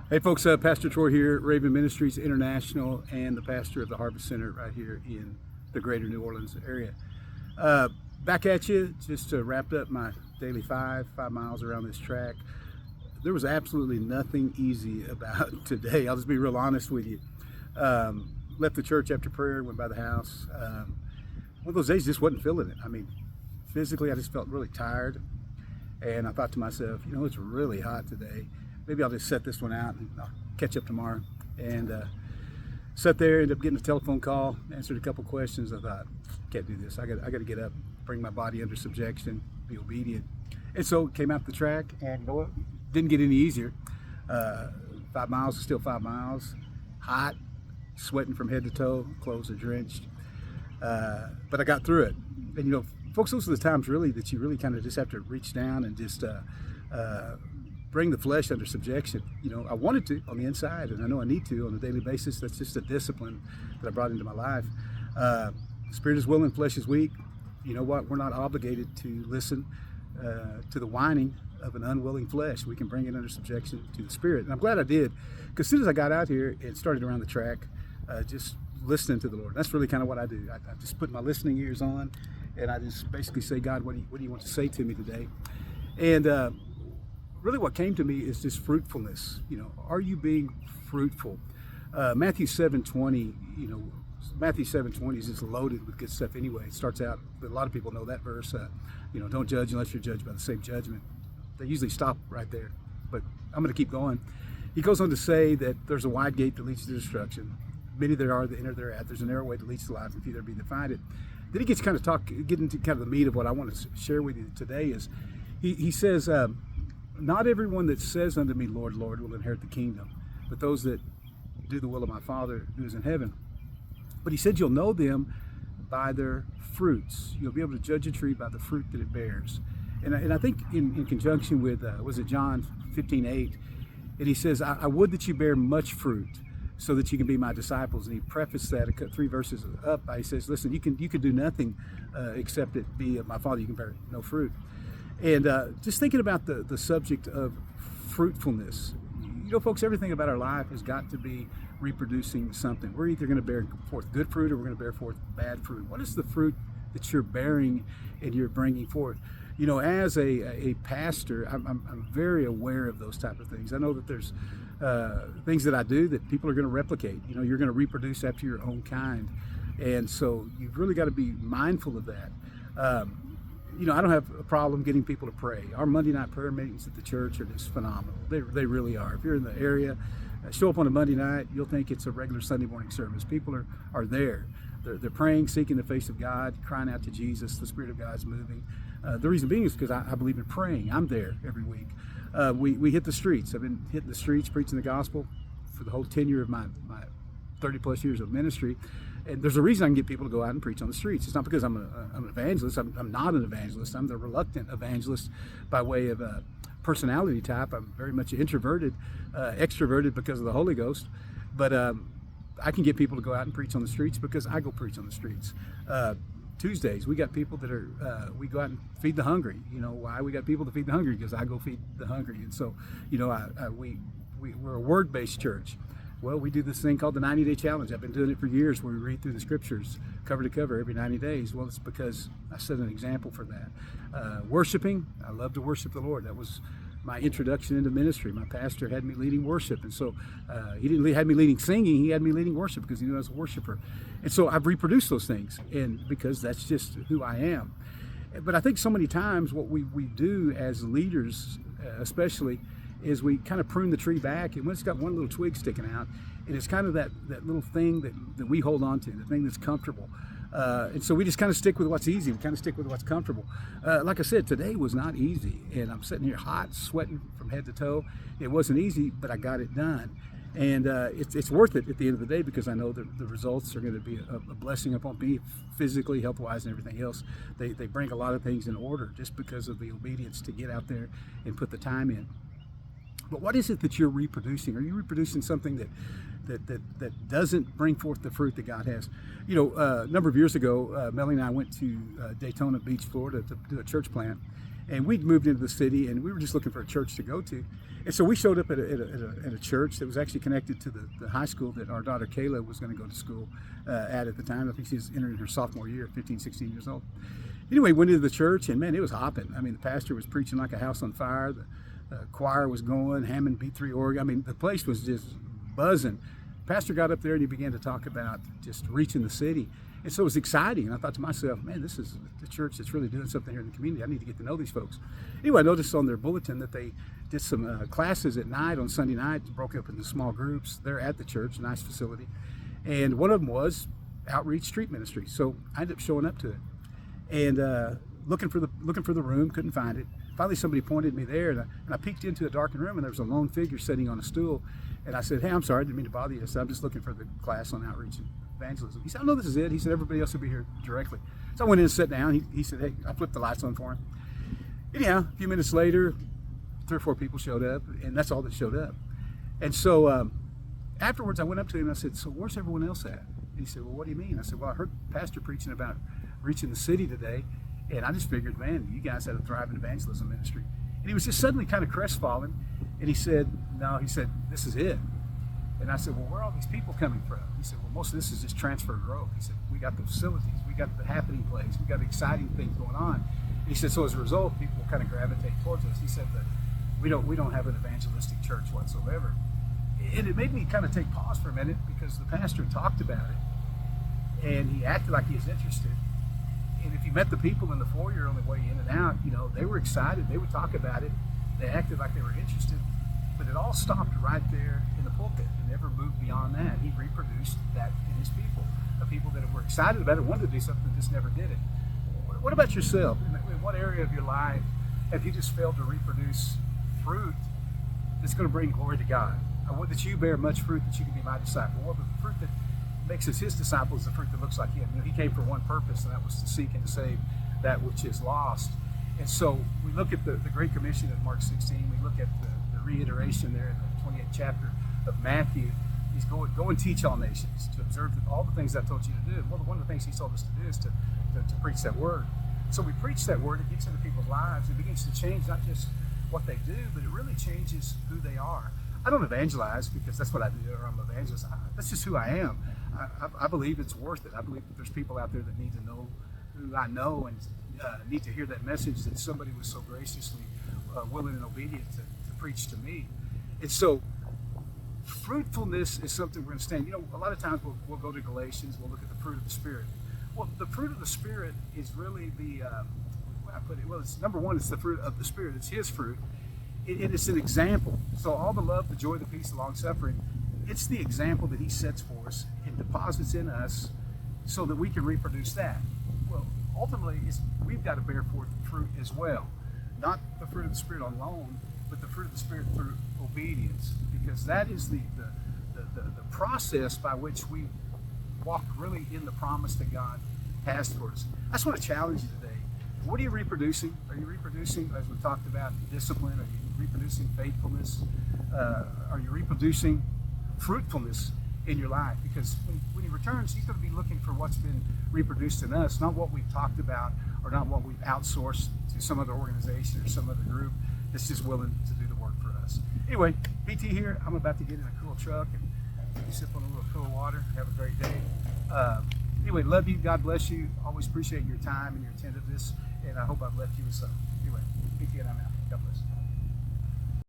Hey folks, Pastor Troy here, Raven Ministries International, and the pastor of the Harvest Center right here in the greater New Orleans area. Back at you, just wrapped up my daily 5 miles around this track. There was absolutely nothing easy about today. I'll just be real honest with you. Left the church after prayer, went by the house. One of those days just wasn't feeling it. I mean, physically I just felt really tired, and I thought to myself, you know, it's really hot today. Maybe I'll just set this one out and I'll catch up tomorrow. And sat there, ended up getting a telephone call, answered a couple questions. I thought, can't do this. I got to get up, bring my body under subjection, be obedient. And so came out the track, and you know what? Didn't get any easier. 5 miles is still 5 miles. Hot, sweating from head to toe, clothes are drenched. But I got through it. And you know, folks, those are the times really that you really kind of just have to reach down and just bring the flesh under subjection. You know, I wanted to on the inside, and I know I need to on a daily basis. That's just a discipline that I brought into my life. Spirit is willing, flesh is weak. You know what? We're not obligated to listen to the whining of an unwilling flesh. We can bring it under subjection to the Spirit. And I'm glad I did, because as soon as I got out here and started around the track, just listening to the Lord. That's really kind of what I do. I just put my listening ears on, and I just basically say, God, what do you want to say to me today? And really what came to me is just fruitfulness. You know, are you being fruitful? Matthew 7:20, you know, Matthew 7:20 is just loaded with good stuff anyway. It starts out, a lot of people know that verse, you know, don't judge unless you're judged by the same judgment. They usually stop right there, but I'm going to keep going. He goes on to say that there's a wide gate that leads to destruction. Many there are that enter thereat. There's a narrow way that leads to life, and few there be that find it. Then he gets kind of get into kind of the meat of what I want to share with you today. Is he says, not everyone that says unto me, Lord, Lord, will inherit the kingdom, but those that do the will of my Father who is in heaven. But he said, you'll know them by their fruits. You'll be able to judge a tree by the fruit that it bears. And I think in conjunction with, was it John 15:8, and he says, I would that you bear much fruit so that you can be my disciples. And he prefaced that 3 verses up. He says, listen, you can do nothing except it be of my Father. You can bear no fruit. And just thinking about the subject of fruitfulness, you know, folks, everything about our life has got to be reproducing something. We're either going to bear forth good fruit or we're going to bear forth bad fruit. What is the fruit that you're bearing and you're bringing forth? You know, as a pastor, I'm very aware of those type of things. I know that there's things that I do that people are going to replicate. You know, you're going to reproduce after your own kind. And so you've really got to be mindful of that. You know, I don't have a problem getting people to pray. Our Monday night prayer meetings at the church are just phenomenal. They really are. If you're in the area, show up on a Monday night, you'll think it's a regular Sunday morning service. People are there. They're praying, seeking the face of God, crying out to Jesus. The Spirit of God's moving. The reason being is because I believe in praying. I'm there every week. We hit the streets. I've been hitting the streets, preaching the gospel for the whole tenure of my 30 plus years of ministry. And there's a reason I can get people to go out and preach on the streets. It's not because I'm an evangelist. I'm not an evangelist. I'm the reluctant evangelist by way of personality type. I'm very much introverted, extroverted because of the Holy Ghost. But I can get people to go out and preach on the streets because I go preach on the streets. Tuesdays, we got people that are, we go out and feed the hungry. You know why we got people to feed the hungry? Because I go feed the hungry. And so, you know, we're a word-based church. Well, we do this thing called the 90-day challenge. I've been doing it for years, where we read through the scriptures cover to cover every 90 days. Well, it's because I set an example for that. Worshiping, I love to worship the Lord. That was my introduction into ministry. My pastor had me leading worship, and so he didn't have me leading singing. He had me leading worship because he knew I was a worshiper. And so I've reproduced those things, and because that's just who I am. But I think so many times what we do as leaders, especially, is we kind of prune the tree back, and when it's got one little twig sticking out, and it's kind of that little thing that we hold on to, the thing that's comfortable. And so we just kind of stick with what's easy. We kind of stick with what's comfortable. Like I said, today was not easy, and I'm sitting here hot, sweating from head to toe. It wasn't easy, but I got it done. And it's worth it at the end of the day, because I know that the results are going to be a blessing upon me, physically, health-wise, and everything else. They bring a lot of things in order just because of the obedience to get out there and put the time in. But what is it that you're reproducing? Are you reproducing something that doesn't bring forth the fruit that God has? You know, a number of years ago, Melanie and I went to Daytona Beach, Florida, to do a church plant. And we'd moved into the city, and we were just looking for a church to go to. And so we showed up at a church that was actually connected to the high school that our daughter Kayla was going to go to school at the time. I think she was entering her sophomore year, 15, 16 years old. Anyway, went into the church, and man, it was hopping. I mean, the pastor was preaching like a house on fire. The choir was going, Hammond B3 organ. I mean, the place was just buzzing. Pastor got up there and he began to talk about just reaching the city. And so it was exciting. And I thought to myself, man, this is the church that's really doing something here in the community. I need to get to know these folks. Anyway, I noticed on their bulletin that they did some classes at night on Sunday night, broke up into small groups. They're at the church, nice facility. And one of them was outreach street ministry. So I ended up showing up to it and looking for the room, couldn't find it. Finally, somebody pointed me there, and I peeked into a darkened room, and there was a lone figure sitting on a stool. And I said, hey, I'm sorry, I didn't mean to bother you. I said, I'm just looking for the class on outreach and evangelism. He said, oh, no, this is it. He said, everybody else will be here directly. So I went in and sat down. He said, hey, I flipped the lights on for him. Anyhow, a few minutes later, 3 or 4 people showed up, and that's all that showed up. And so afterwards, I went up to him and I said, so where's everyone else at? And he said, well, what do you mean? I said, well, I heard Pastor preaching about reaching the city today, and I just figured, man, you guys had a thriving evangelism ministry. And he was just suddenly kind of crestfallen, and he said, no, he said, this is it. And I said, well, where are all these people coming from? He said, well, most of this is just transfer growth. He said, we got the facilities, we got the happening place, we got exciting things going on. And he said, so as a result, people kind of gravitate towards us. He said that we don't have an evangelistic church whatsoever. And it made me kind of take pause for a minute, because the pastor talked about it, and he acted like he was interested. And if you met the people in the foyer on the way in and out, you know, they were excited. They would talk about it. They acted like they were interested. But it all stopped right there in the pulpit. It never moved beyond that. He reproduced that in his people. The people that were excited about it, wanted to do something, just never did it. What about yourself? In what area of your life have you just failed to reproduce fruit that's going to bring glory to God? I want that you bear much fruit, that you can be my disciple. Well, the fruit that makes us his disciples, the fruit that looks like him. You know, he came for one purpose, and that was to seek and to save that which is lost. And so we look at the Great Commission of Mark 16. We look at the reiteration there in the 28th chapter of Matthew. He's go and teach all nations, to observe all the things I told you to do. Well, one of the things he told us to do is to preach that word. So we preach that word, it gets into people's lives, it begins to change not just what they do, but it really changes who they are. I don't evangelize because that's what I do, or I'm an evangelist. That's just who I am. I believe it's worth it. I believe that there's people out there that need to know who I know, and need to hear that message that somebody was so graciously willing and obedient to preach to me. And so fruitfulness is something we're going to stand. You know, a lot of times we'll go to Galatians, we'll look at the fruit of the Spirit. Well, the fruit of the Spirit is really the, well, it's number one, it's the fruit of the Spirit. It's his fruit. It's an example. So all the love, the joy, the peace, the long suffering, it's the example that he sets for us and deposits in us so that we can reproduce that. Well, ultimately, we've got to bear forth fruit as well. Not the fruit of the Spirit alone, but the fruit of the Spirit through obedience, because that is the process by which we walk really in the promise that God has for us. I just want to challenge you today. What are you reproducing? Are you reproducing, as we talked about, discipline? Are you reproducing faithfulness? Are you reproducing fruitfulness in your life? Because when he returns, he's going to be looking for what's been reproduced in us, not what we've talked about or not what we've outsourced to some other organization or some other group that's just willing to do the work for us. Anyway, BT here. I'm about to get in a cool truck and sip on a little cool water. Have a great day. Anyway, love you. God bless you. Always appreciate your time and your attentiveness. And I hope I've left you with something. Anyway, BT and I'm out. God bless.